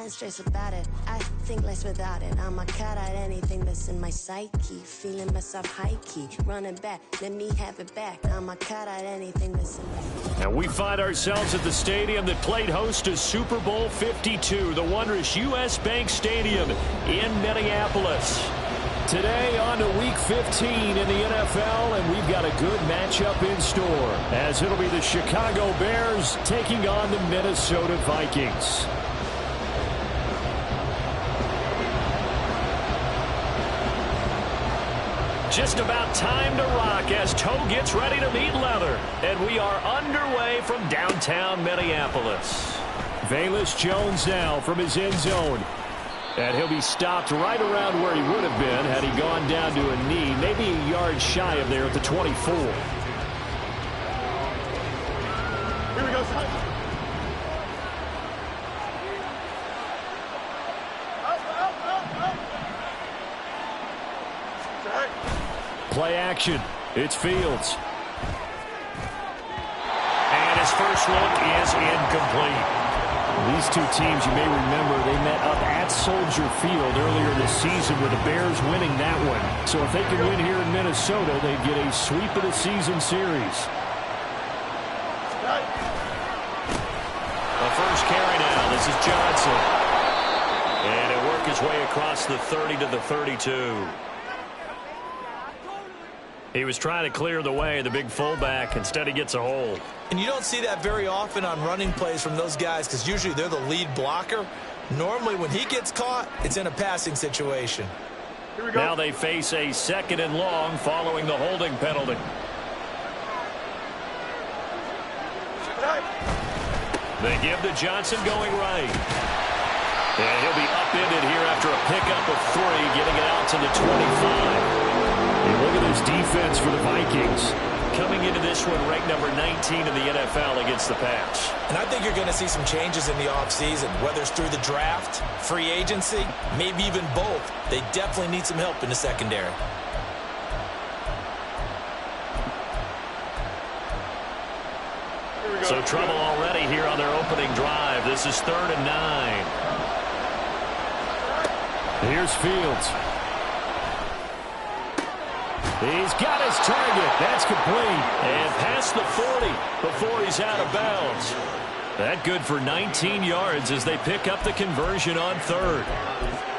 Nothing stress about it. I think less without it. I'ma cut out anything that's in my psyche. Feeling myself high key. Running back, let me have it back. I'ma cut out anything that's in my... Now we find ourselves at the stadium that played host to Super Bowl 52, the wondrous U.S. Bank Stadium in Minneapolis. Today on to Week 15 in the NFL, and we've got a good matchup in store, as it'll be the Chicago Bears taking on the Minnesota Vikings. Just about time to rock as toe gets ready to meet leather, and we are underway from downtown Minneapolis. Velus Jones now from his end zone. And he'll be stopped right around where he would have been had he gone down to a knee, maybe a yard shy of there at the 24. Here we go, son. Play action. It's Fields. And his first look is incomplete. These two teams, you may remember, they met up at Soldier Field earlier this season with the Bears winning that one. So if they can win here in Minnesota, they'd get a sweep of the season series. The first carry now. This is Johnson. And he'll work his way across the 30 to the 32. He was trying to clear the way, the big fullback. Instead, he gets a hold. And you don't see that very often on running plays from those guys because usually they're the lead blocker. Normally, when he gets caught, it's in a passing situation. Here we go. Now they face a 2nd and long following the holding penalty. They give to Johnson going right. And he'll be upended here after a pickup of 3, getting it out to the 25. And look at this defense for the Vikings. Coming into this one ranked number 19 in the NFL against the pass. And I think you're going to see some changes in the offseason, whether it's through the draft, free agency, maybe even both. They definitely need some help in the secondary. So trouble already here on their opening drive. This is 3rd and 9. Here's Fields. He's got his target. That's complete. And past the 40 before he's out of bounds. That good for 19 yards as they pick up the conversion on 3rd.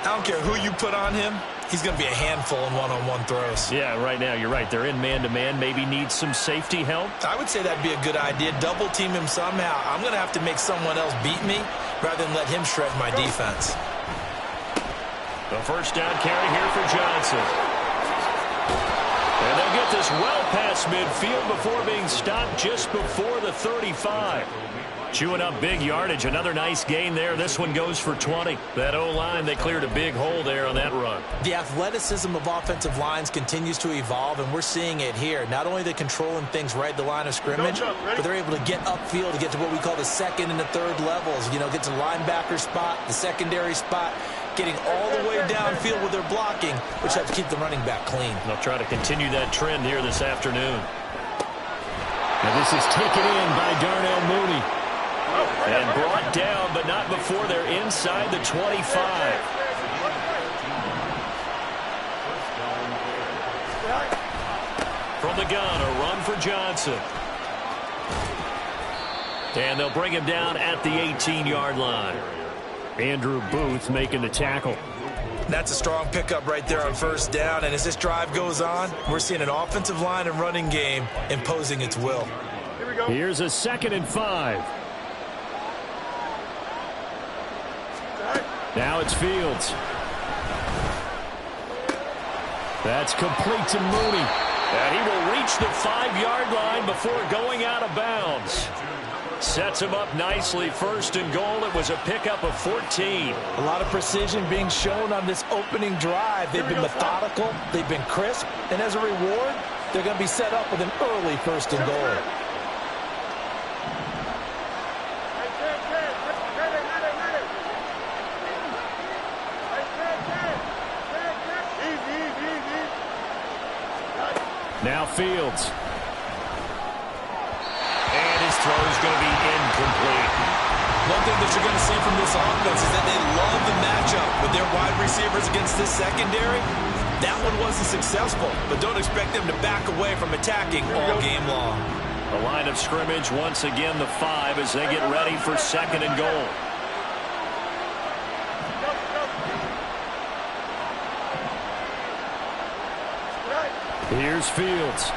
I don't care who you put on him. He's going to be a handful in one-on-one throws. Yeah, right now, you're right. They're in man-to-man. Maybe needs some safety help. I would say that'd be a good idea. Double team him somehow. I'm going to have to make someone else beat me rather than let him shred my defense. The first down carry here for Johnson. And they'll get this well past midfield before being stopped just before the 35. Chewing up big yardage. Another nice gain there. This one goes for 20. That O-line, they cleared a big hole there on that run. The athleticism of offensive lines continues to evolve, and we're seeing it here. Not only are they controlling things right at the line of scrimmage, but they're able to get upfield to get to what we call the 2nd and the 3rd levels. You know, get to the linebacker spot, the secondary spot, getting all the way downfield with their blocking, which helps keep the running back clean. They'll try to continue that trend here this afternoon. Now this is taken in by Darnell Mooney. And brought down, but not before they're inside the 25. From the gun, a run for Johnson. And they'll bring him down at the 18-yard line. Andrew Booth making the tackle. That's a strong pickup right there on 1st down. And as this drive goes on, we're seeing an offensive line and running game imposing its will. Here's a 2nd and 5. Now it's Fields. That's complete to Mooney. And he will reach the 5-yard line before going out of bounds. Sets him up nicely. 1st and goal. It was a pickup of 14. A lot of precision being shown on this opening drive. They've been methodical. They've been crisp. And as a reward, they're going to be set up with an early 1st and goal. Now Fields. And his throw is going to be incomplete. One thing that you're going to see from this offense is that they with their wide receivers against this secondary, that one wasn't successful. But don't expect them to back away from attacking all game long. The line of scrimmage, once again, the 5 as they get ready for 2nd and goal. Here's Fields.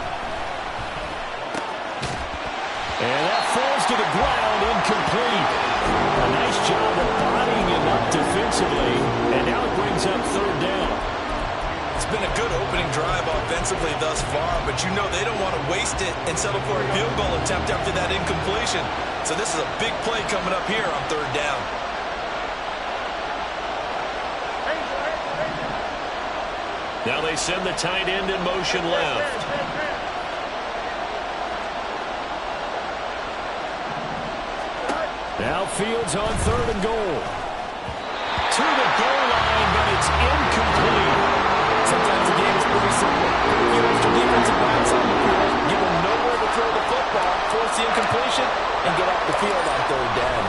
And that falls to the ground, incomplete. A nice job of bodying him up defensively, and now it brings up 3rd down. It's been a good opening drive offensively thus far, but you know they don't want to waste it and settle for a field goal attempt after that incompletion. So this is a big play coming up here on 3rd down. Now they send the tight end in motion left. Now Fields on 3rd and goal. To the goal line, but it's incomplete. Sometimes the game is pretty simple. Put a few extra defensive backs on the field, give them nowhere to throw the football, force the incompletion, and get off the field on 3rd down.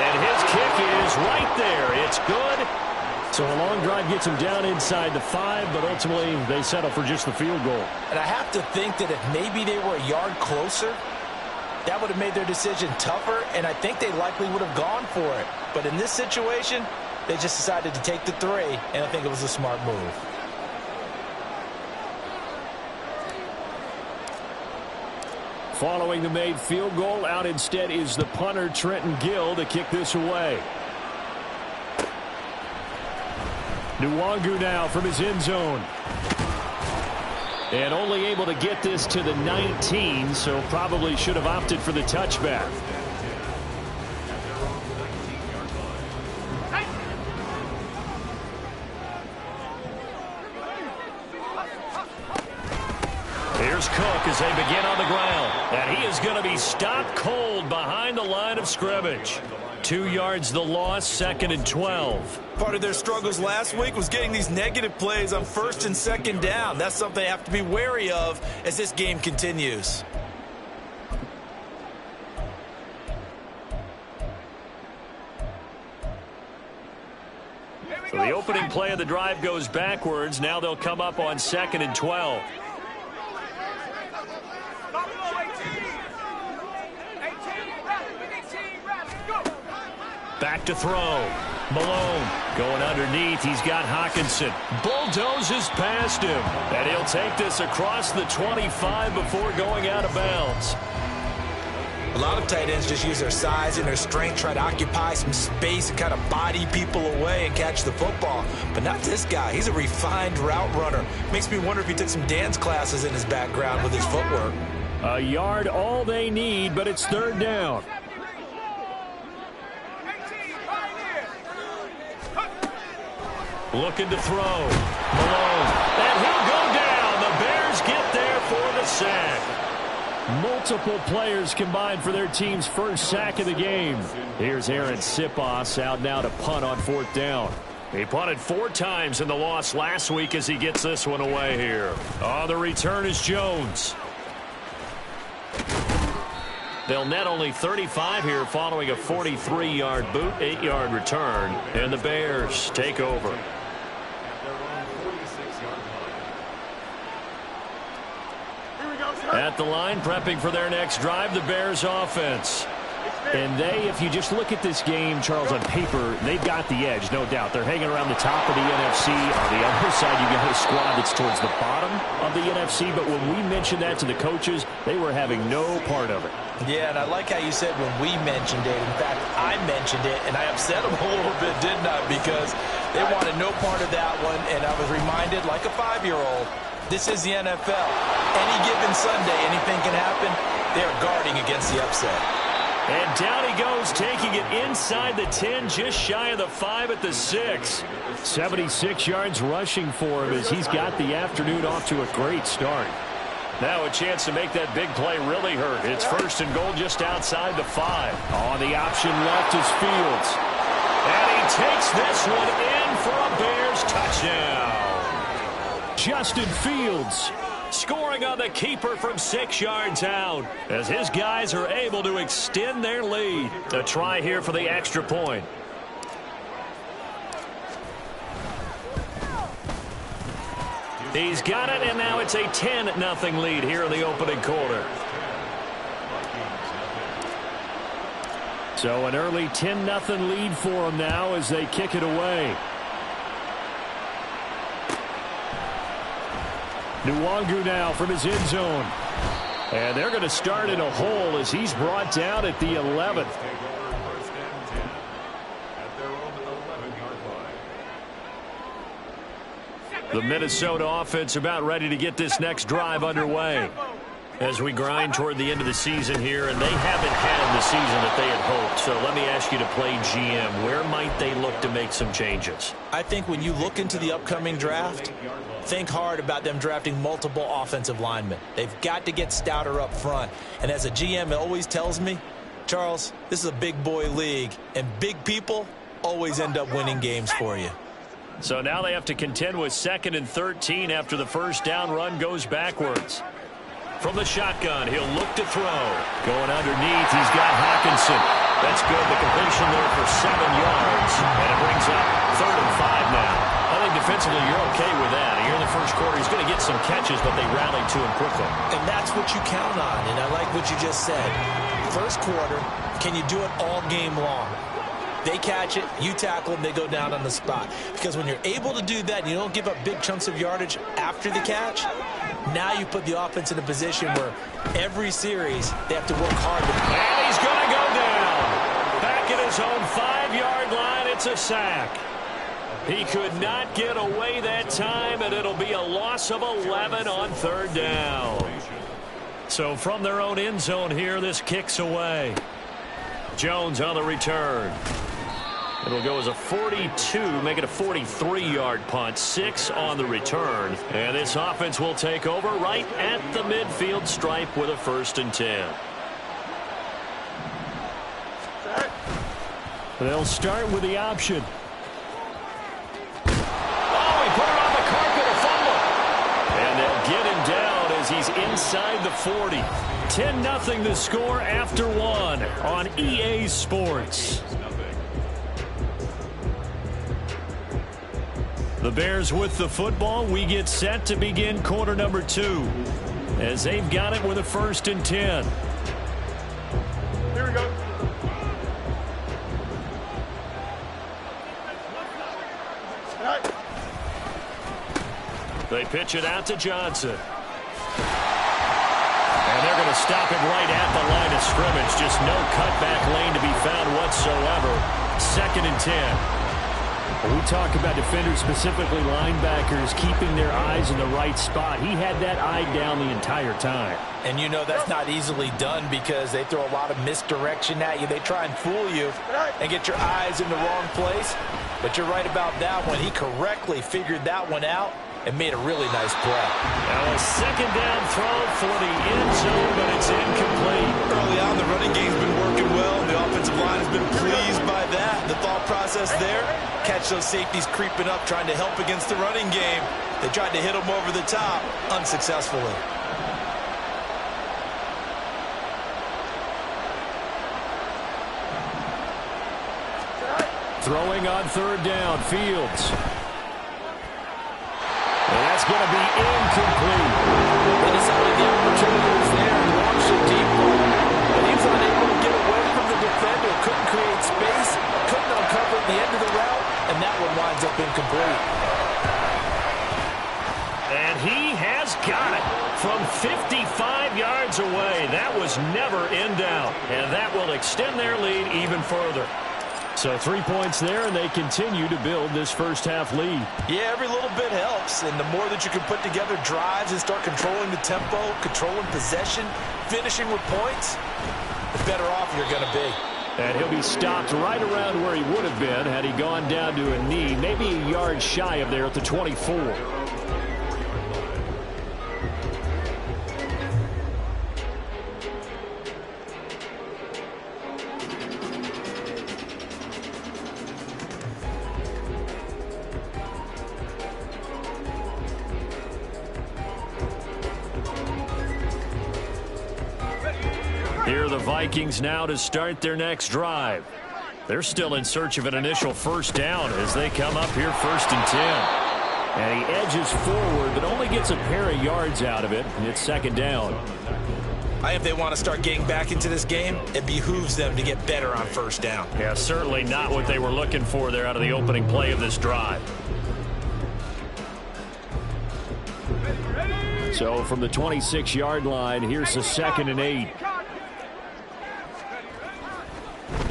And his kick is right there. It's good. So a long drive gets him down inside the 5, but ultimately they settle for just the field goal. And I have to think that if maybe they were a yard closer, that would have made their decision tougher, and I think they likely would have gone for it. But in this situation, they just decided to take the 3, and I think it was a smart move. Following the made field goal, out instead is the punter, Trenton Gill, to kick this away. Nwangu now from his end zone. And only able to get this to the 19, so probably should have opted for the touchback. Here's Cook as they begin on the ground. And he is going to be stopped cold behind the line of scrimmage. 2 yards the loss, 2nd and 12. Part of their struggles last week was getting these negative plays on 1st and 2nd down. That's something they have to be wary of as this game continues. So the opening play of the drive goes backwards. Now they'll come up on 2nd and 12. Back to throw. Malone going underneath. He's got Hawkinson. Bulldozes past him. And he'll take this across the 25 before going out of bounds. A lot of tight ends just use their size and their strength, try to occupy some space and kind of body people away and catch the football. But not this guy. He's a refined route runner. Makes me wonder if he took some dance classes in his background with his footwork. A yard all they need, but it's 3rd down. Looking to throw. Malone. And he'll go down. The Bears get there for the sack. Multiple players combined for their team's first sack of the game. Here's Aaron Sipos out now to punt on 4th down. He punted 4 times in the loss last week as he gets this one away here. On the return is Jones. They'll net only 35 here following a 43-yard boot, 8-yard return. And the Bears take over. At the line, prepping for their next drive, the Bears offense. And they, if you just look at this game, Charles, on paper, they've got the edge, no doubt. They're hanging around the top of the NFC. On the other side, you got a squad that's towards the bottom of the NFC. But when we mentioned that to the coaches, they were having no part of it. Yeah, and I like how you said when we mentioned it. In fact, I mentioned it, and I upset them a little bit, didn't I? Because they wanted no part of that one, and I was reminded, like a 5-year-old, this is the NFL. Any given Sunday, anything can happen. They're guarding against the upset. And down he goes, taking it inside the 10, just shy of the 5 at the 6. 76 yards rushing for him as he's got the afternoon off to a great start. Now a chance to make that big play really hurt. It's 1st and goal just outside the 5. On the option left is Fields. And he takes this one in for a Bears touchdown. Justin Fields scoring on the keeper from 6 yards out as his guys are able to extend their lead. A try here for the extra point. He's got it, and now it's a 10-0 lead here in the opening quarter. So an early 10-0 lead for them now as they kick it away. Nwangu now from his end zone. And they're going to start in a hole as he's brought down at the 11th. The Minnesota offense about ready to get this next drive underway as we grind toward the end of the season here, and they haven't had the season that they had hoped. So let me ask you to play GM. Where might they look to make some changes? I think when you look into the upcoming draft, think hard about them drafting multiple offensive linemen. They've got to get stouter up front. And as a GM, it always tells me, Charles, this is a big boy league, and big people always end up winning games for you. So now they have to contend with 2nd and 13 after the first down run goes backwards. From the shotgun, he'll look to throw. Going underneath, he's got Hawkinson. That's good. The completion there for 7 yards. And it brings up 3rd and 5 now. I think defensively you're okay with that. Here in the first quarter, he's going to get some catches, but they rallied to him quickly. And that's what you count on, and I like what you just said. First quarter, can you do it all game long? They catch it, you tackle them, they go down on the spot. Because when you're able to do that and you don't give up big chunks of yardage after the catch, now you put the offense in a position where every series they have to work hard. And he's going to go down. Back at his own 5-yard line, it's a sack. He could not get away that time, and it'll be a loss of 11 on 3rd down. So from their own end zone here, this kicks away. Jones on the return. It'll go as a 42, make it a 43-yard punt, 6 on the return. And this offense will take over right at the midfield stripe with a 1st and 10. They'll start with the option. Oh, he put it on the carpet, a fumble. And they'll get him down as he's inside the 40. 10-0 the score after 1 on EA Sports. The Bears with the football. We get set to begin quarter number 2 as they've got it with a 1st and 10. Here we go. They pitch it out to Johnson. And they're going to stop it right at the line of scrimmage. Just no cutback lane to be found whatsoever. 2nd and 10. When we talk about defenders, specifically linebackers, keeping their eyes in the right spot. He had that eye down the entire time. And you know that's not easily done because they throw a lot of misdirection at you. They try and fool you and get your eyes in the wrong place. But you're right about that one. He correctly figured that one out and made a really nice play. Now a 2nd down throw for the end zone, but it's incomplete. Early on, the running game's been working well. The offensive line has been pleased by that. The thought process there, catch those safeties creeping up, trying to help against the running game. They tried to hit them over the top, unsuccessfully. Throwing on 3rd down, Fields. And that's going to be incomplete. They decided the opportunity was there and launched a deep ball. But he was unable to get away from the defender. Couldn't create space. Couldn't uncover the end of the route. And that one winds up incomplete. And he has got it from 55 yards away. That was never in doubt. And that will extend their lead even further. So 3 points there, and they continue to build this first half lead. Yeah, every little bit helps, and the more that you can put together drives and start controlling the tempo, controlling possession, finishing with points, the better off you're going to be. And he'll be stopped right around where he would have been had he gone down to a knee, maybe a yard shy of there at the 24. Here are the Vikings now to start their next drive. They're still in search of an initial 1st down as they come up here 1st and 10. And he edges forward, but only gets a pair of yards out of it, and it's second down. If they want to start getting back into this game, it behooves them to get better on first down. Yeah, certainly not what they were looking for there out of the opening play of this drive. So from the 26-yard line, here's the 2nd and 8.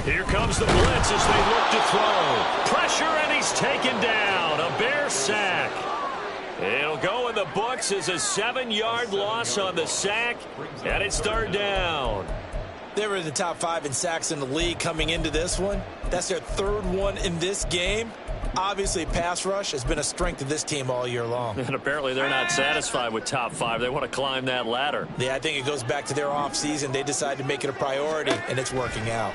Here comes the blitz as they look to throw. Pressure, and he's taken down. A Bear sack. It'll go in the books as a 7-yard loss on the sack, and it's third down. They were in the top 5 in sacks in the league coming into this one. That's their 3rd one in this game. Obviously, pass rush has been a strength of this team all year long. And apparently they're not satisfied with top 5. They want to climb that ladder. Yeah, I think it goes back to their offseason. They decided to make it a priority, and it's working out.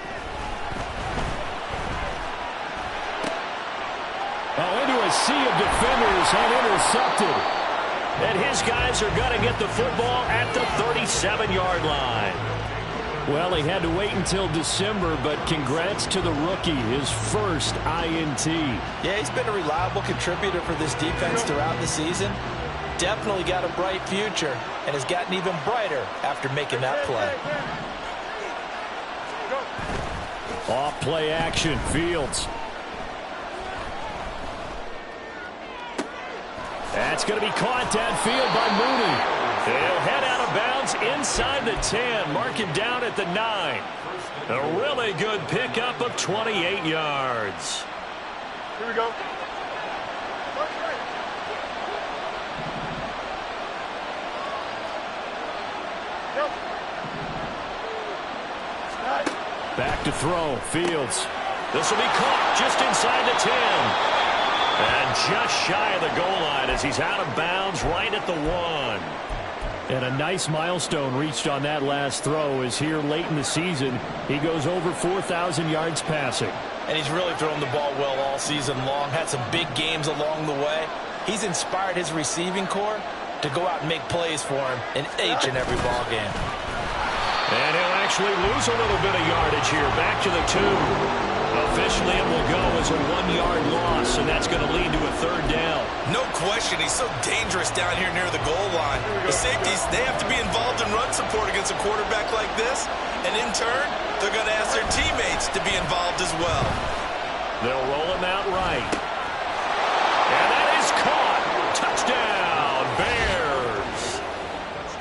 Into a sea of defenders and intercepted. And his guys are going to get the football at the 37-yard line. Well, he had to wait until December, but congrats to the rookie, his first INT. Yeah, he's been a reliable contributor for this defense throughout the season. Definitely got a bright future and has gotten even brighter after making that play. Off play action, Fields. That's going to be caught downfield by Mooney. He'll head out of bounds inside the 10. Mark him down at the 9. A really good pickup of 28 yards. Here we go. Back to throw, Fields. This will be caught just inside the 10. And just shy of the goal line as he's out of bounds right at the 1. And a nice milestone reached on that last throw is here late in the season. He goes over 4,000 yards passing. And he's really thrown the ball well all season long. Had some big games along the way. He's inspired his receiving corps to go out and make plays for him in each and every ball game. And he'll actually lose a little bit of yardage here. Back to the 2. Officially, it will go as a 1-yard loss, and that's going to lead to a third down. No question, he's so dangerous down here near the goal line. The safeties, they have to be involved in run support against a quarterback like this, and in turn, they're going to ask their teammates to be involved as well. They'll roll him out right. And that is caught. Touchdown, Bears.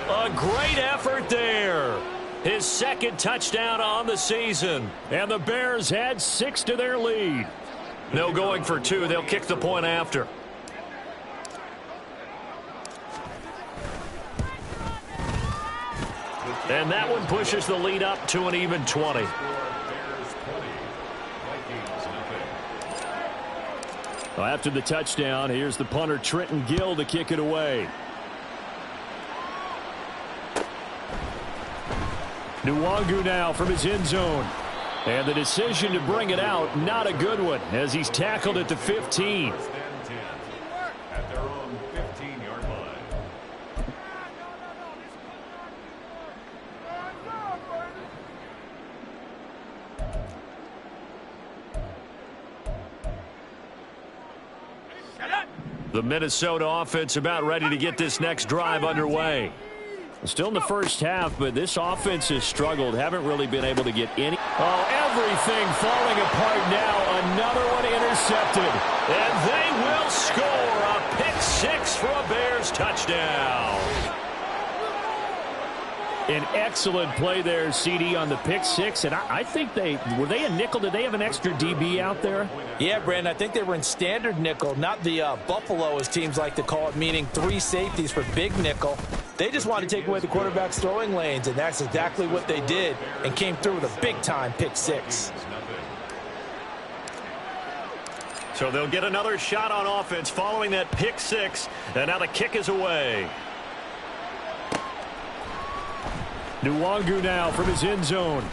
A great effort there. His 2nd touchdown on the season. And the Bears add 6 to their lead. No going for 2. They'll kick the point after. And that one pushes the lead up to an even 20. Well, after the touchdown, here's the punter Trenton Gill to kick it away. Nwangu now from his end zone. And the decision to bring it out, not a good one, as he's tackled at the 15. At their own 15-yard line. The Minnesota offense about ready to get this next drive underway. Still in the first half, but this offense has struggled. Haven't really been able to get any. Oh, everything falling apart now. Another one intercepted. And they will score a pick 6 for a Bears touchdown. An excellent play there, CD, on the pick 6. And I think were they a nickel? Did they have an extra DB out there? Yeah, Brandon, I think they were in standard nickel, not the Buffalo, as teams like to call it, meaning 3 safeties for big nickel. They just wanted to take away the quarterback's throwing lanes, and that's exactly what they did, and came through with a big-time pick 6. So they'll get another shot on offense following that pick 6, and now the kick is away. Nwangu now from his end zone.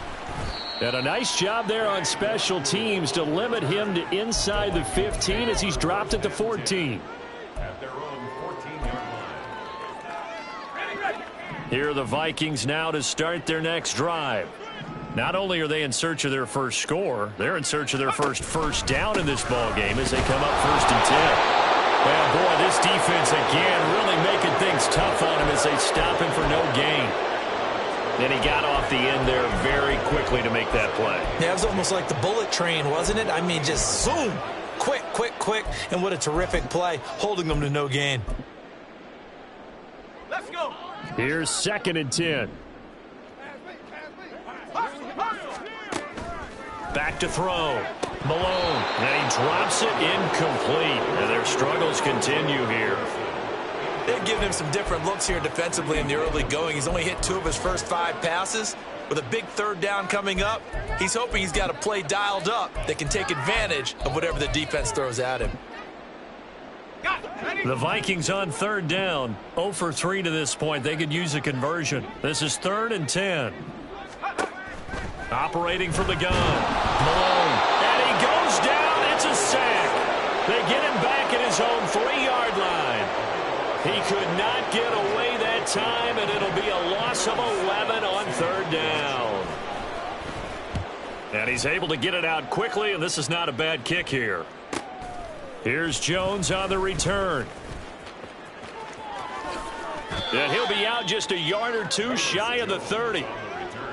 And a nice job there on special teams to limit him to inside the 15 as he's dropped at the 14. At their own 14-yard line. Here are the Vikings now to start their next drive. Not only are they in search of their first score, they're in search of their first down in this ball game as they come up 1st and 10. Well, boy, this defense again really making things tough on him as they stop him for no gain. And he got off the end there very quickly to make that play. Yeah, it was almost like the bullet train, wasn't it? I mean, just zoom. Quick, quick, quick. And what a terrific play, holding them to no gain. Let's go. Here's 2nd and 10. Back to throw. Malone. And he drops it incomplete. And their struggles continue here. They've given him some different looks here defensively in the early going. He's only hit 2 of his first 5 passes. With a big 3rd down coming up, he's hoping he's got a play dialed up that can take advantage of whatever the defense throws at him. The Vikings on 3rd down. 0 for 3 to this point. They could use a conversion. This is 3rd and 10. Operating from the gun. Malone. And he goes down. It's a sack. They get him back at his own 3-yard line. He could not get away that time, and it'll be a loss of 11 on 3rd down. And he's able to get it out quickly, and this is not a bad kick here. Here's Jones on the return. And he'll be out just a yard or 2 shy of the 30.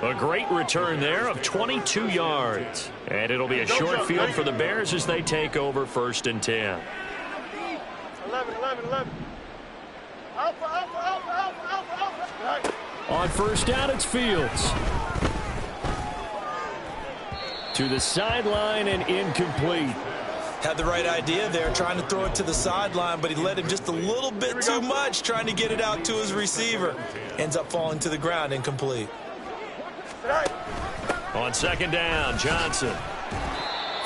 A great return there of 22 yards. And it'll be a short field for the Bears as they take over 1st and 10. 11. On 1st down, it's Fields. To the sideline and incomplete. Had the right idea there, trying to throw it to the sideline, but he led him just a little bit too much, trying to get it out to his receiver. Ends up falling to the ground, incomplete. On 2nd down, Johnson.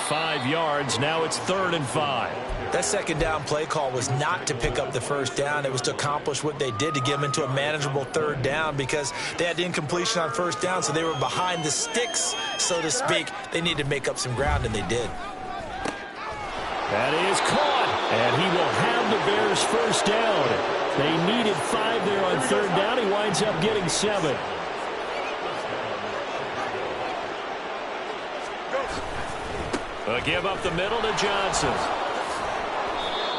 5 yards. Now it's 3rd and 5. That 2nd down play call was not to pick up the 1st down. It was to accomplish what they did, to get them into a manageable 3rd down, because they had the incompletion on 1st down, so they were behind the sticks, so to speak. They needed to make up some ground, and they did. That is caught, and he will have the Bears 1st down. They needed 5 there on 3rd down. He winds up getting 7. A give up the middle to Johnson.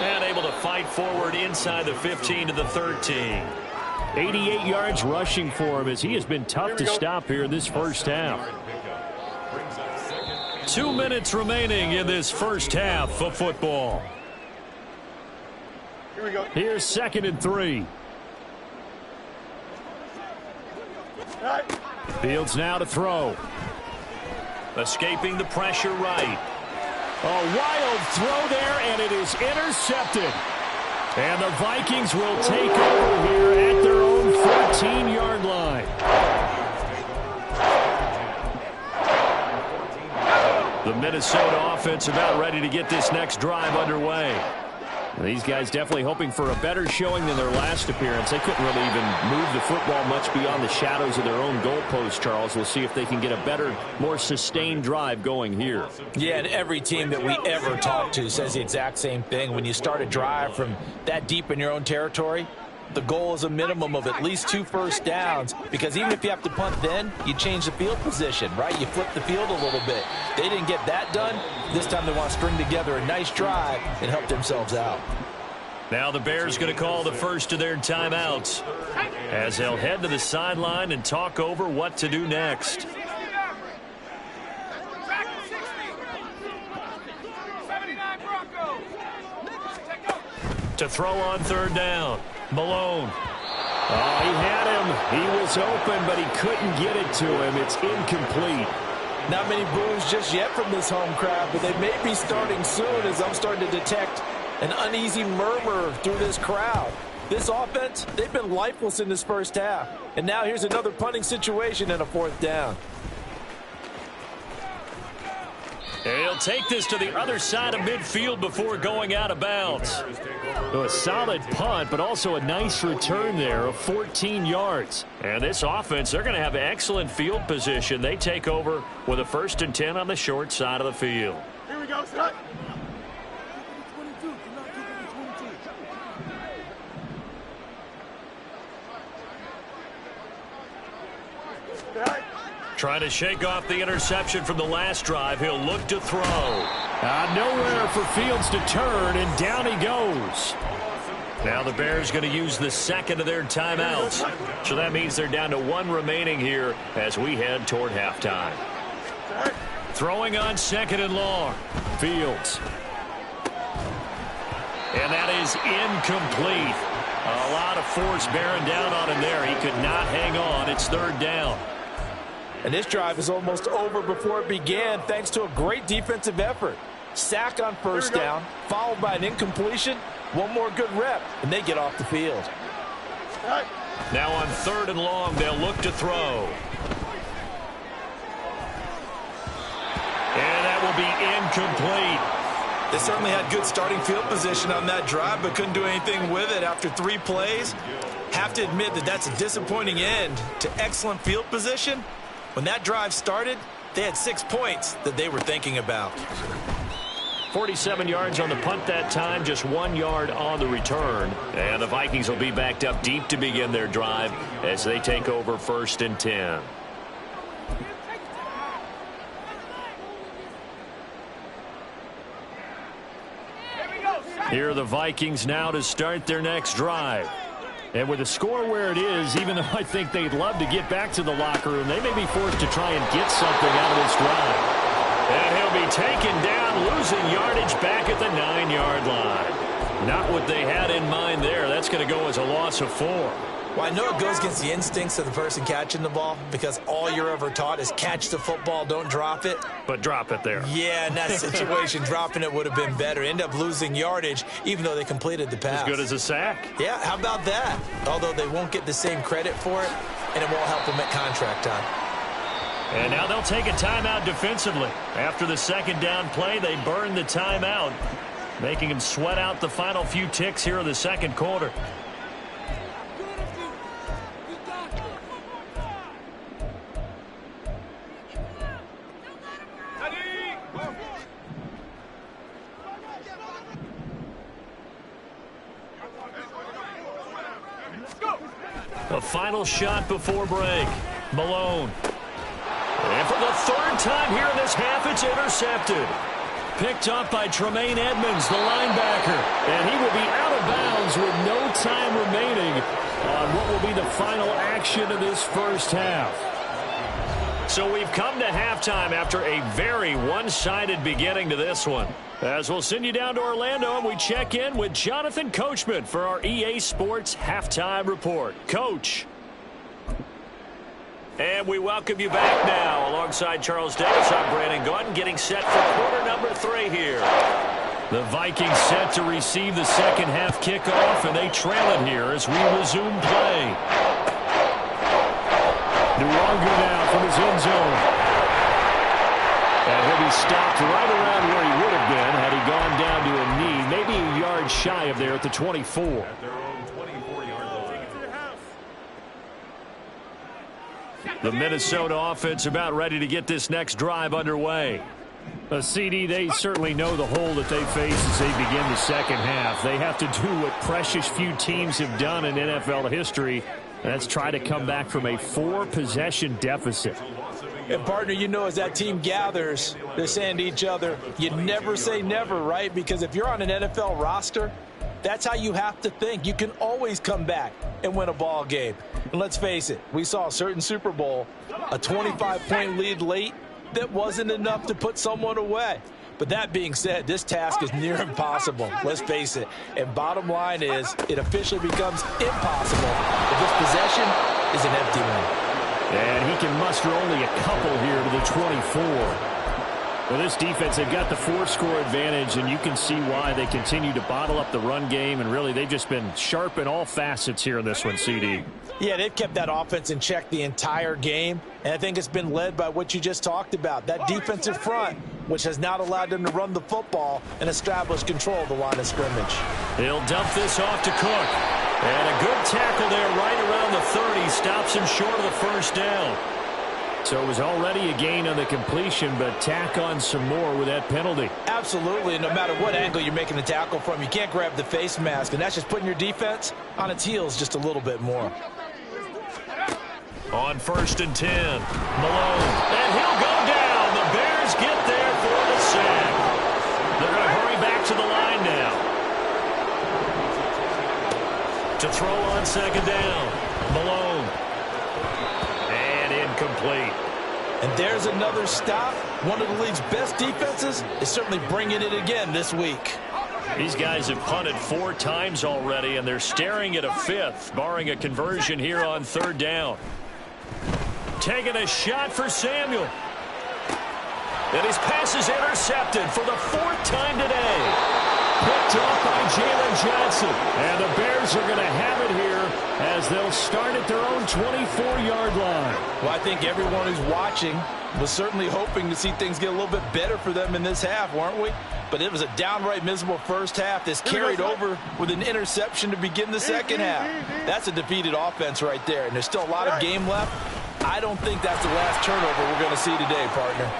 And able to fight forward inside the 15 to the 13. 88 yards rushing for him as he has been tough to stop here in this 1st half. 2 minutes remaining in this 1st half of football. Here we go. Here's 2nd and 3. Fields now to throw. Escaping the pressure right. A wild throw there, and it is intercepted. And the Vikings will take over here at their own 14-yard line. The Minnesota offense about ready to get this next drive underway. These guys definitely hoping for a better showing than their last appearance. They couldn't really even move the football much beyond the shadows of their own goalpost, Charles. We'll see if they can get a better, more sustained drive going here. Yeah, and every team that we ever talk to says the exact same thing. When you start a drive from that deep in your own territory, the goal is a minimum of at least 2 1st downs, because even if you have to punt then, you change the field position, right? You flip the field a little bit. They didn't get that done. This time they want to string together a nice drive and help themselves out. Now the Bears going to call the first of their timeouts as they'll head to the sideline and talk over what to do next. To throw on 3rd down. Malone. Oh, he had him. He was open, but he couldn't get it to him. It's incomplete. Not many boos just yet from this home crowd, but they may be starting soon, as I'm starting to detect an uneasy murmur through this crowd. This offense, they've been lifeless in this 1st half. And now here's another punting situation and a 4th down. He'll take this to the other side of midfield before going out of bounds. So a solid punt, but also a nice return there of 14 yards. And this offense, they're going to have excellent field position. They take over with a 1st and 10 on the short side of the field. Here we go, son. Trying to shake off the interception from the last drive. He'll look to throw. Nowhere for Fields to turn, and down he goes. Now the Bears going to use the second of their timeouts. So that means they're down to one remaining here as we head toward halftime. Throwing on second and long. Fields. And that is incomplete. A lot of force bearing down on him there. He could not hang on. It's third down. And this drive is almost over before it began thanks to a great defensive effort. Sack on first down, followed by an incompletion. One more good rep, and they get off the field. Now on third and long, they'll look to throw. And that will be incomplete. They certainly had good starting field position on that drive, but couldn't do anything with it after 3 plays. Have to admit that that's a disappointing end to excellent field position. When that drive started, they had 6 points that they were thinking about. 47 yards on the punt that time, just 1 yard on the return. And the Vikings will be backed up deep to begin their drive as they take over first and 10. Here are the Vikings now to start their next drive. And with the score where it is, even though I think they'd love to get back to the locker room, they may be forced to try and get something out of this drive. And he'll be taken down, losing yardage back at the 9-yard line. Not what they had in mind there. That's going to go as a loss of 4. Well, I know it goes against the instincts of the person catching the ball because all you're ever taught is catch the football, don't drop it. But drop it there. Yeah, in that situation, dropping it would have been better. End up losing yardage, even though they completed the pass. As good as a sack. Yeah, how about that? Although they won't get the same credit for it, and it won't help them at contract time. And now they'll take a timeout defensively. After the second down play, they burn the timeout, making them sweat out the final few ticks here in the second quarter. A final shot before break. Malone. And for the third time here in this half, it's intercepted. Picked up by Tremaine Edmonds, the linebacker. And he will be out of bounds with no time remaining on what will be the final action of this first half. So we've come to halftime after a very one-sided beginning to this one. As we'll send you down to Orlando, and we check in with Jonathan Coachman for our EA Sports Halftime Report. Coach. And we welcome you back now. Alongside Charles Davis, I'm Brandon Gaudin, getting set for quarter number 3 here. The Vikings set to receive the second half kickoff, and they trail it here as we resume play. Nwangu now from his end zone. And he'll be stopped right around where he would have been had he gone down to a knee, maybe a yard shy of there at the 24. At their own 24-yard line. The Minnesota offense about ready to get this next drive underway. A CD, they certainly know the hole that they face as they begin the second half. They have to do what precious few teams have done in NFL history. That's try to come back from a 4-possession deficit. And, partner, you know, as that team gathers, they're saying to each other, you never say never, right? Because if you're on an NFL roster, that's how you have to think. You can always come back and win a ball game. And let's face it, we saw a certain Super Bowl, a 25-point lead late that wasn't enough to put someone away. But that being said, this task is near impossible. Let's face it. And bottom line is, it officially becomes impossible if this possession is an empty one. And he can muster only a couple here to the 24. Well, this defense, they've got the 4-score advantage, and you can see why they continue to bottle up the run game, and really they've just been sharp in all facets here in this one, CD. Yeah, they've kept that offense in check the entire game, and I think it's been led by what you just talked about, that defensive front, which has not allowed them to run the football and establish control of the line of scrimmage. He'll dump this off to Cook. And a good tackle there right around the 30. Stops him short of the first down. So it was already a gain on the completion, but tack on some more with that penalty. Absolutely. No matter what angle you're making the tackle from, you can't grab the face mask, and that's just putting your defense on its heels just a little bit more. On first and 10, Malone. And he'll go down. The Bears get there for the sack. To throw on second down. Malone. And incomplete. And there's another stop. One of the league's best defenses is certainly bringing it again this week. These guys have punted 4 times already, and they're staring at a 5th, barring a conversion here on third down. Taking a shot for Samuel. And his pass is intercepted for the 4th time today. Picked off by Jalen Johnson. And the Bears are going to have it here as they'll start at their own 24-yard line. Well, I think everyone who's watching was certainly hoping to see things get a little bit better for them in this half, weren't we? But it was a downright miserable first half. This carried over with an interception to begin the second half. That's a defeated offense right there, and there's still a lot of game left. I don't think that's the last turnover we're going to see today, partner.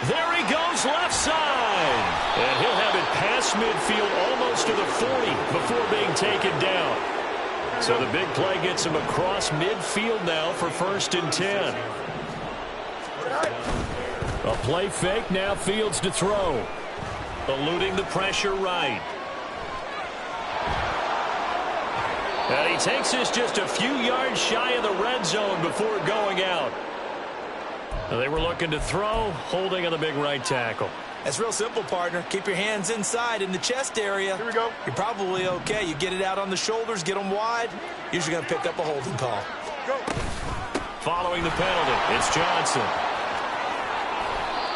There he goes left side. And he'll have it past midfield almost to the 40 before being taken down. So the big play gets him across midfield now for 1st and 10. A play fake, now Fields to throw. Eluding the pressure right. And he takes this just a few yards shy of the red zone before going out. They were looking to throw, holding on the big right tackle. That's real simple, partner. Keep your hands inside in the chest area. Here we go. You're probably okay. You get it out on the shoulders, get them wide. Usually going to pick up a holding call. Go. Following the penalty, it's Johnson.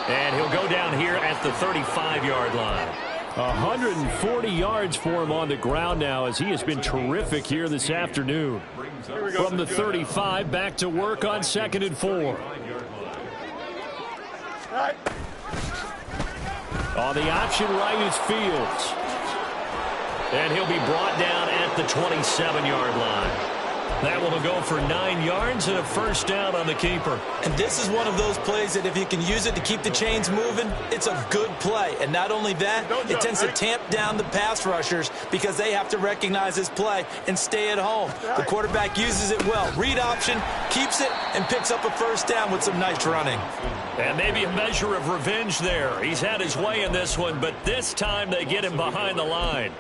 And he'll go down here at the 35-yard line. 140 yards for him on the ground now as he has been terrific here this afternoon. From the 35 back to work on 2nd and 4. On the option right is Fields. And he'll be brought down at the 27-yard line. That will go for 9 yards and a 1st down on the keeper. And this is one of those plays that if you can use it to keep the chains moving, it's a good play. And not only that, it tends to tamp down the pass rushers because they have to recognize this play and stay at home. The quarterback uses it well. Read option, keeps it, and picks up a 1st down with some nice running. And maybe a measure of revenge there. He's had his way in this one, but this time they get him behind the line.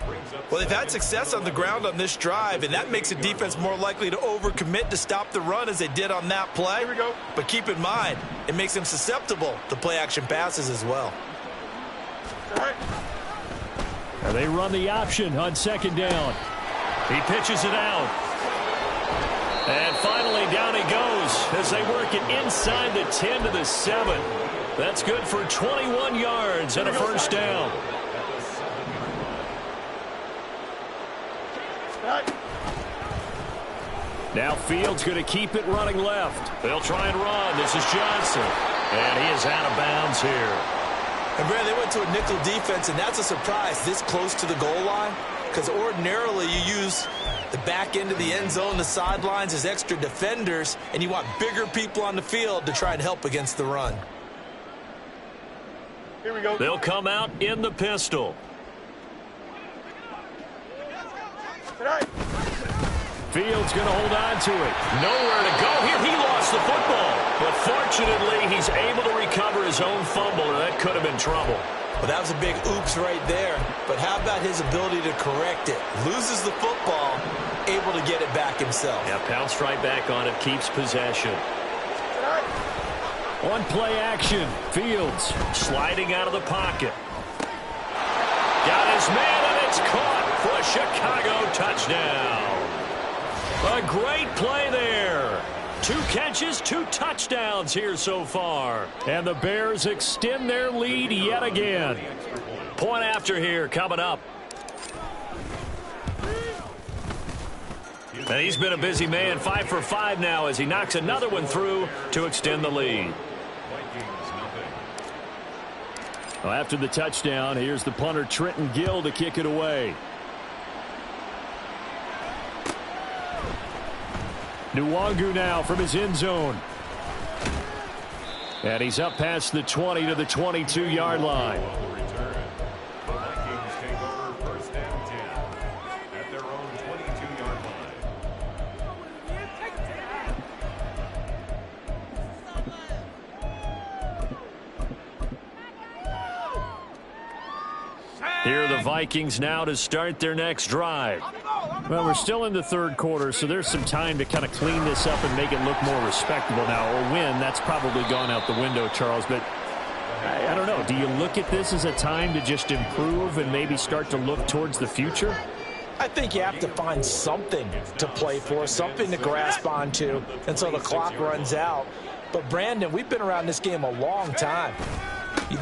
Well, they've had success on the ground on this drive, and that makes the defense more likely to overcommit to stop the run as they did on that play. Here we go. But keep in mind, it makes them susceptible to play-action passes as well. And they run the option on 2nd down. He pitches it out. And finally, down he goes as they work it inside the 10 to the 7. That's good for 21 yards and a 1st down. Now Fields going to keep it running left. They'll try and run. This is Johnson. And he is out of bounds here. And Brad, they went to a nickel defense, and that's a surprise this close to the goal line because ordinarily you use the back end of the end zone, the sidelines as extra defenders, and you want bigger people on the field to try and help against the run. Here we go. They'll come out in the pistol. Fields going to hold on to it. Nowhere to go here. He lost the football. But fortunately, he's able to recover his own fumble, or that could have been trouble. Well, that was a big oops right there. But how about his ability to correct it? Loses the football, able to get it back himself. Yeah, pounced right back on it, keeps possession. On play action, Fields sliding out of the pocket. Got his man, and it's caught for a Chicago touchdown. A great play there. 2 catches, 2 touchdowns here so far. And the Bears extend their lead yet again. Point after here coming up. And he's been a busy man, 5 for 5 now as he knocks another one through to extend the lead. Well, after the touchdown, here's the punter Trenton Gill to kick it away. Nwangu now from his end zone. And he's up past the 20 to the 22-yard line. Here are the Vikings now to start their next drive. Well, we're still in the third quarter, so there's some time to kind of clean this up and make it look more respectable now. Or win, that's probably gone out the window, Charles. But I don't know. Do you look at this as a time to just improve and maybe start to look towards the future? I think you have to find something to play for, something to grasp onto until the clock runs out. But, Brandon, we've been around this game a long time.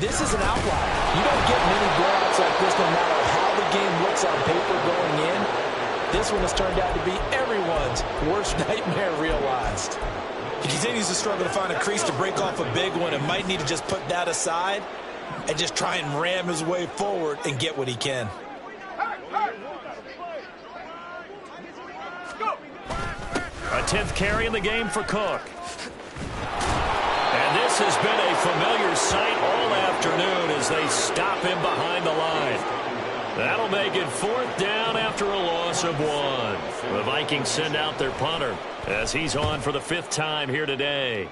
This is an outlier. You don't get many blowouts like this no matter how the game looks on paper going in. This one has turned out to be everyone's worst nightmare realized. He continues to struggle to find a crease to break off a big one and might need to just put that aside and just try and ram his way forward and get what he can. A 10th carry in the game for Cook. And this has been a familiar sight all afternoon as they stop him behind the line. That'll make it 4th down after a loss of 1. The Vikings send out their punter as he's on for the 5th time here today.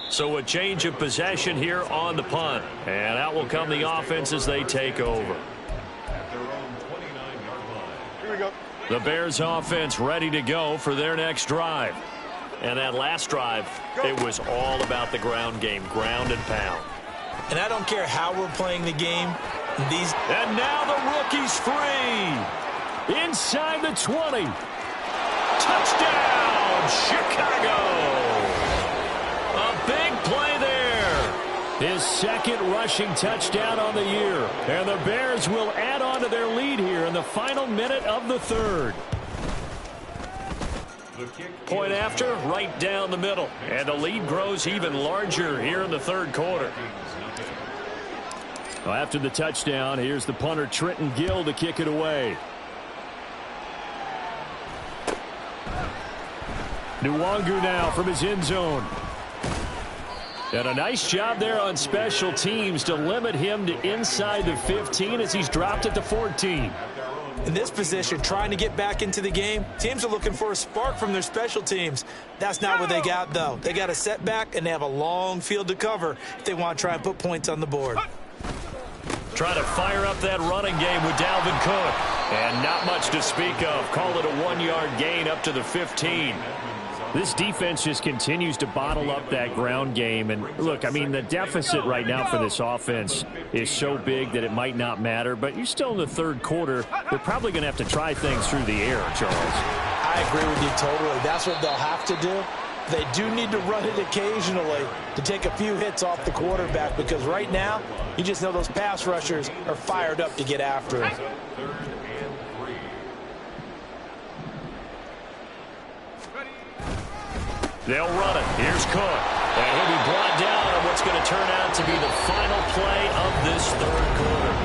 So a change of possession here on the punt. And out will come the offense as they take over. The Bears offense ready to go for their next drive. And that last drive, it was all about the ground game, ground and pound. And I don't care how we're playing the game. And now the rookie's free. Inside the 20. Touchdown, Chicago. A big play there. His second rushing touchdown on the year. And the Bears will add on to their lead here in the final minute of the third. Point after, right down the middle. And the lead grows even larger here in the third quarter. Well, after the touchdown, here's the punter Trenton Gill to kick it away. Nwangu now from his end zone. And a nice job there on special teams to limit him to inside the 15 as he's dropped at the 14. In this position, trying to get back into the game, teams are looking for a spark from their special teams. That's not what they got, though. They got a setback, and they have a long field to cover if they want to try and put points on the board. Trying to fire up that running game with Dalvin Cook. And not much to speak of. Call it a 1-yard gain up to the 15. This defense just continues to bottle up that ground game. And, look, I mean, the deficit right now for this offense is so big that it might not matter. But you're still in the third quarter. They're probably going to have to try things through the air, Charles. I agree with you totally. That's what they'll have to do. They do need to run it occasionally to take a few hits off the quarterback because right now, you just know those pass rushers are fired up to get after him. They'll run it. Here's Cook. And he'll be brought down on what's going to turn out to be the final play of this third quarter.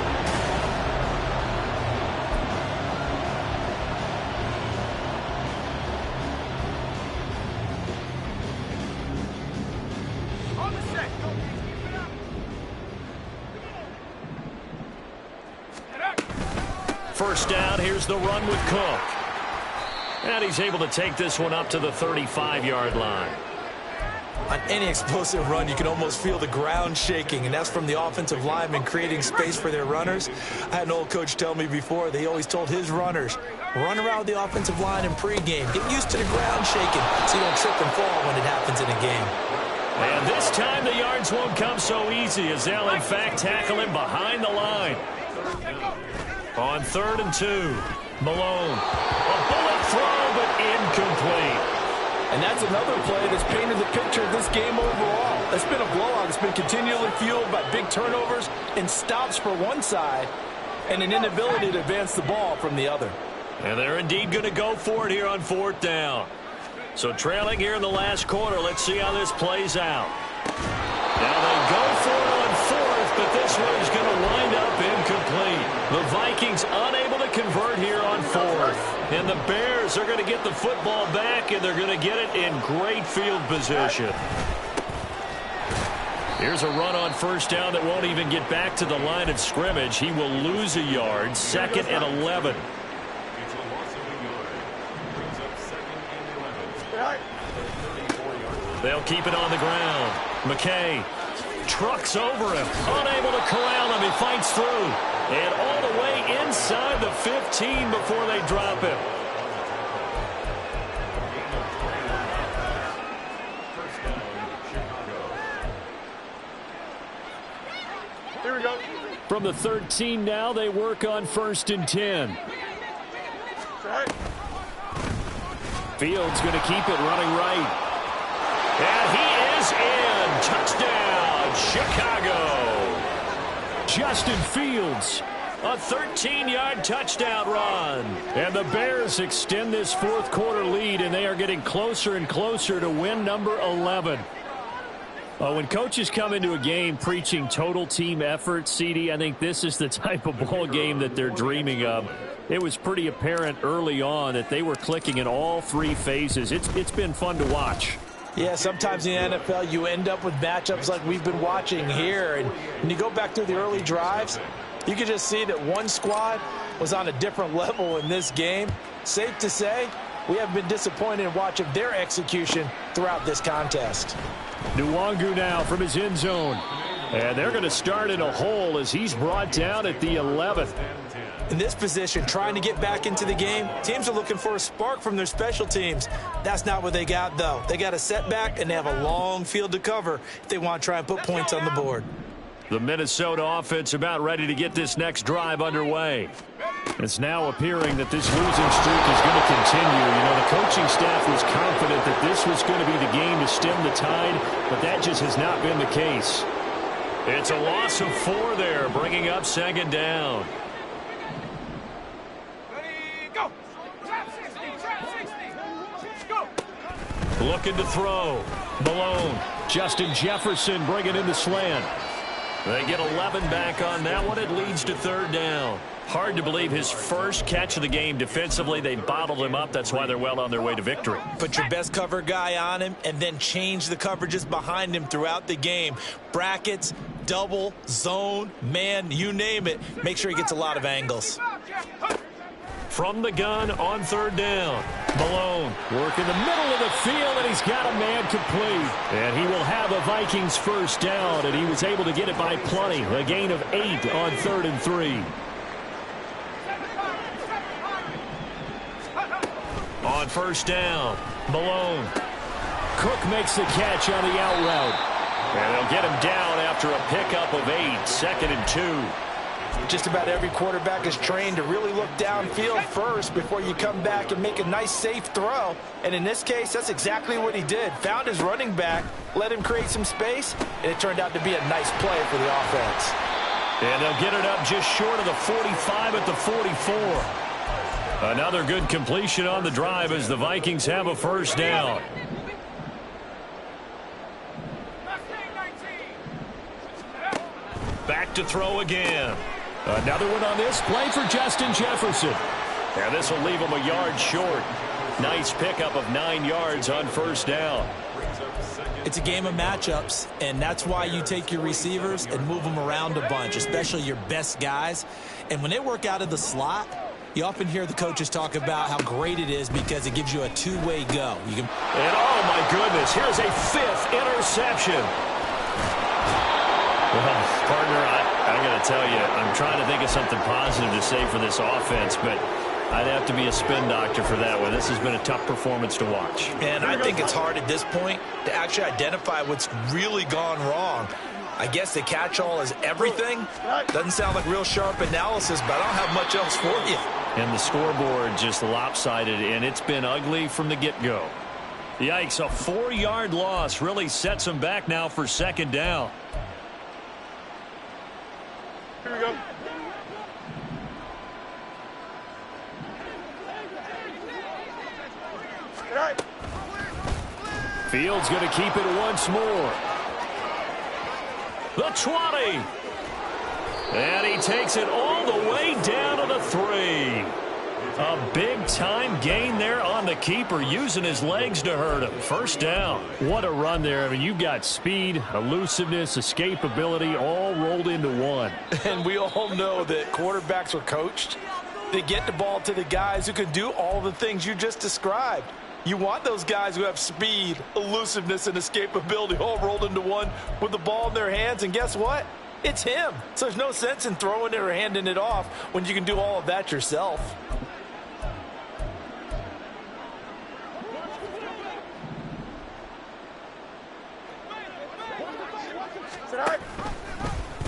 First down, here's the run with Cook. And he's able to take this one up to the 35-yard line. On any explosive run, you can almost feel the ground shaking, and that's from the offensive linemen creating space for their runners. I had an old coach tell me before, they always told his runners, run around the offensive line in pregame. Get used to the ground shaking so you don't trip and fall when it happens in a game. And this time the yards won't come so easy as they'll, in fact, tackle him behind the line. On 3rd and 2, Malone. A bullet throw, but incomplete. And that's another play that's painted the picture of this game overall. It's been a blowout. It's been continually fueled by big turnovers and stops for one side and an inability to advance the ball from the other. And they're indeed going to go for it here on 4th down. So trailing here in the last quarter, let's see how this plays out. Now they go for it on 4th, but this one is going to wind up incomplete. The Vikings unable to convert here on 4th. And the Bears are going to get the football back, and they're going to get it in great field position. Here's a run on 1st down that won't even get back to the line of scrimmage. He will lose a yard, 2nd and 11. They'll keep it on the ground. McKay trucks over him. Unable to corral him. He fights through. And all the way inside the 15 before they drop him. Here we go. From the 13 now, they work on 1st and 10. Fields going to keep it running right. And he is in. Touchdown, Chicago. Justin Fields, a 13-yard touchdown run. And the Bears extend this fourth quarter lead, and they are getting closer and closer to win number 11. When coaches come into a game preaching total team effort, CD, I think this is the type of ball game that they're dreaming of. It was pretty apparent early on that they were clicking in all three phases. It's been fun to watch. Yeah, sometimes in the NFL you end up with matchups like we've been watching here. And when you go back through the early drives, you can just see that one squad was on a different level in this game. Safe to say, we have been disappointed in watching their execution throughout this contest. Nwangu now from his end zone. And they're going to start in a hole as he's brought down at the 11th. In this position, trying to get back into the game, teams are looking for a spark from their special teams. That's not what they got, though. They got a setback, and they have a long field to cover if they want to try and put points on the board. The Minnesota offense about ready to get this next drive underway. It's now appearing that this losing streak is going to continue. You know, the coaching staff was confident that this was going to be the game to stem the tide, but that just has not been the case. It's a loss of 4 there, bringing up 2nd down. Looking to throw. Malone. Justin Jefferson bringing in the slant. They get 11 back on that one. It leads to 3rd down. Hard to believe his first catch of the game defensively. They bottled him up. That's why they're well on their way to victory. Put your best cover guy on him and then change the coverages behind him throughout the game. Brackets, double, zone, man, you name it. Make sure he gets a lot of angles. From the gun on 3rd down. Malone working the middle of the field, and he's got a man complete. And he will have a Vikings 1st down, and he was able to get it by plenty. A gain of 8 on 3rd and 3. On 1st down, Malone. Cook makes the catch on the out route. And they'll get him down after a pickup of 8, 2nd and 2. Just about every quarterback is trained to really look downfield first before you come back and make a nice, safe throw. And in this case, that's exactly what he did. Found his running back, let him create some space, and it turned out to be a nice play for the offense. And they'll get it up just short of the 45 at the 44. Another good completion on the drive as the Vikings have a 1st down. Back to throw again. Another one on this play for Justin Jefferson. And this will leave him a yard short. Nice pickup of 9 yards on 1st down. It's a game of matchups, and that's why you take your receivers and move them around a bunch, especially your best guys. And when they work out of the slot, you often hear the coaches talk about how great it is because it gives you a two-way go. And oh, my goodness, here's a 5th interception. Well, partner, I got to tell you, I'm trying to think of something positive to say for this offense, but I'd have to be a spin doctor for that one. This has been a tough performance to watch. And I think it's hard at this point to actually identify what's really gone wrong. I guess the catch-all is everything. Doesn't sound like real sharp analysis, but I don't have much else for you. And the scoreboard just lopsided, and it's been ugly from the get-go. Yikes, a 4-yard loss really sets them back now for 2nd down. Here we go. Fields going to keep it once more. The 20. And he takes it all the way down to the 3. A big-time gain there on the keeper, using his legs to hurt him. 1st down. What a run there. I mean, you've got speed, elusiveness, escapability, all rolled into one. And we all know that quarterbacks are coached. They get the ball to the guys who can do all the things you just described. You want those guys who have speed, elusiveness, and escapability all rolled into one with the ball in their hands, and guess what? It's him. So there's no sense in throwing it or handing it off when you can do all of that yourself.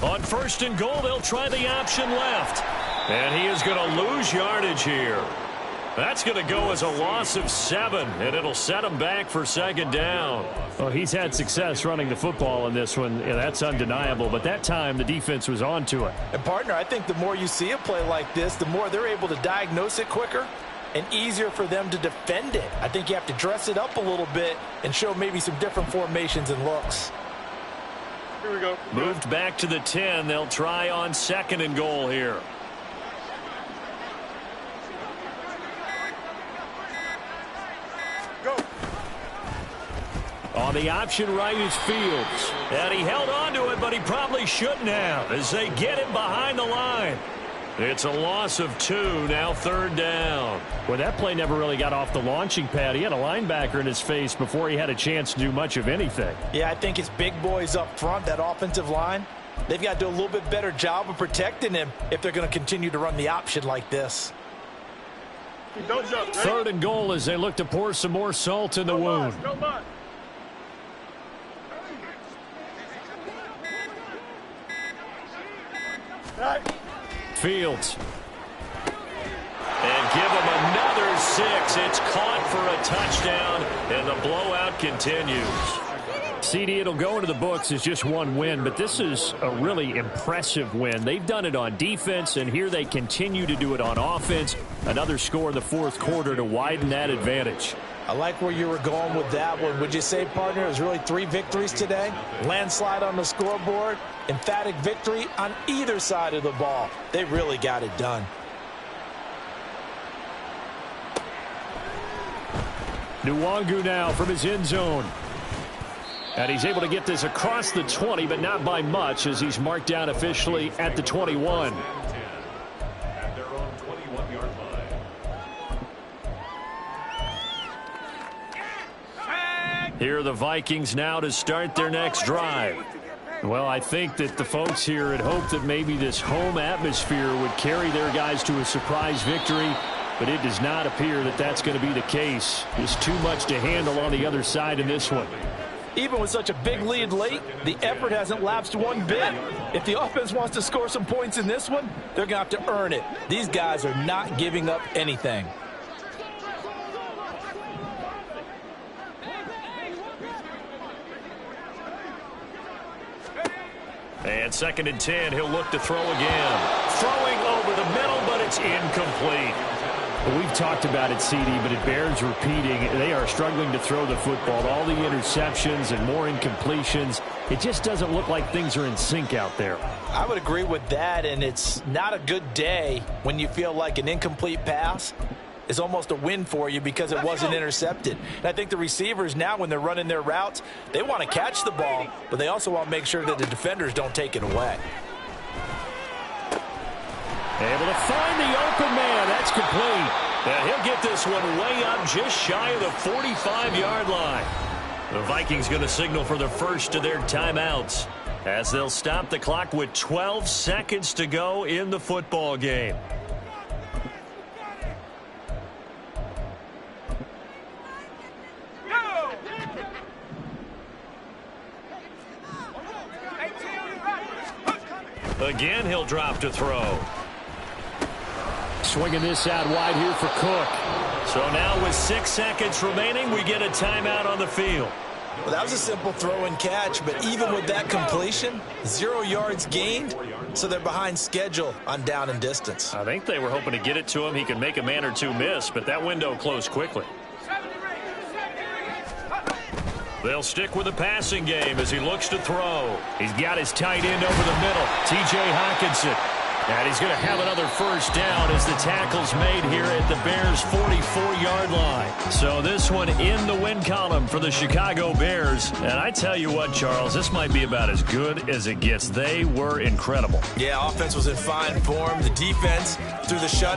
On 1st and goal, they'll try the option left. And he is going to lose yardage here. That's going to go as a loss of 7, and it'll set him back for 2nd down. Well, he's had success running the football in this one. Yeah, that's undeniable, but that time the defense was on to it. And, partner, I think the more you see a play like this, the more they're able to diagnose it quicker and easier for them to defend it. I think you have to dress it up a little bit and show maybe some different formations and looks. Here we go. Moved back to the 10. They'll try on 2nd and goal here. Go. On the option right is Fields. And he held on to it, but he probably shouldn't have as they get him behind the line. It's a loss of 2, now 3rd down. Well, that play never really got off the launching pad. He had a linebacker in his face before he had a chance to do much of anything. Yeah, I think it's big boys up front, that offensive line. They've got to do a little bit better job of protecting him if they're going to continue to run the option like this. Don't jump. Right? 3rd and goal as they look to pour some more salt in the wound. Go on. Right. Fields. And give him another 6. It's caught for a touchdown, and the blowout continues. CD, it'll go into the books as just one win, but this is a really impressive win. They've done it on defense, and here they continue to do it on offense. Another score in the 4th quarter to widen that advantage. I like where you were going with that one. Would you say, partner, it was really 3 victories today? Landslide on the scoreboard, emphatic victory on either side of the ball. They really got it done. Nwangu now from his end zone. And he's able to get this across the 20, but not by much as he's marked down officially at the 21. Here are the Vikings now to start their next drive. Well, I think that the folks here had hoped that maybe this home atmosphere would carry their guys to a surprise victory, but it does not appear that that's going to be the case. There's too much to handle on the other side in this one. Even with such a big lead late, the effort hasn't lapsed one bit. If the offense wants to score some points in this one, they're going to have to earn it. These guys are not giving up anything. And 2nd and 10, he'll look to throw again. Throwing over the middle, but it's incomplete. Well, we've talked about it, CD, but it bears repeating. They are struggling to throw the football. All the interceptions and more incompletions. It just doesn't look like things are in sync out there. I would agree with that, and it's not a good day when you feel like an incomplete pass is almost a win for you because it wasn't intercepted. And I think the receivers now, when they're running their routes, they want to catch the ball, but they also want to make sure that the defenders don't take it away. Able to find the open man. That's complete. And he'll get this one way up just shy of the 45-yard line. The Vikings going to signal for the first of their timeouts as they'll stop the clock with 12 seconds to go in the football game. Again, he'll drop to throw. Swinging this out wide here for Cook. So now with 6 seconds remaining, we get a timeout on the field. Well, that was a simple throw and catch, but even with that completion, 0 yards gained, so they're behind schedule on down and distance. I think they were hoping to get it to him. He could make a man or two miss, but that window closed quickly. They'll stick with the passing game as he looks to throw. He's got his tight end over the middle, T.J. Hockenson. And he's going to have another first down as the tackle's made here at the Bears' 44-yard line. So this one in the win column for the Chicago Bears. And I tell you what, Charles, this might be about as good as it gets. They were incredible. Yeah, offense was in fine form. The defense, through the shut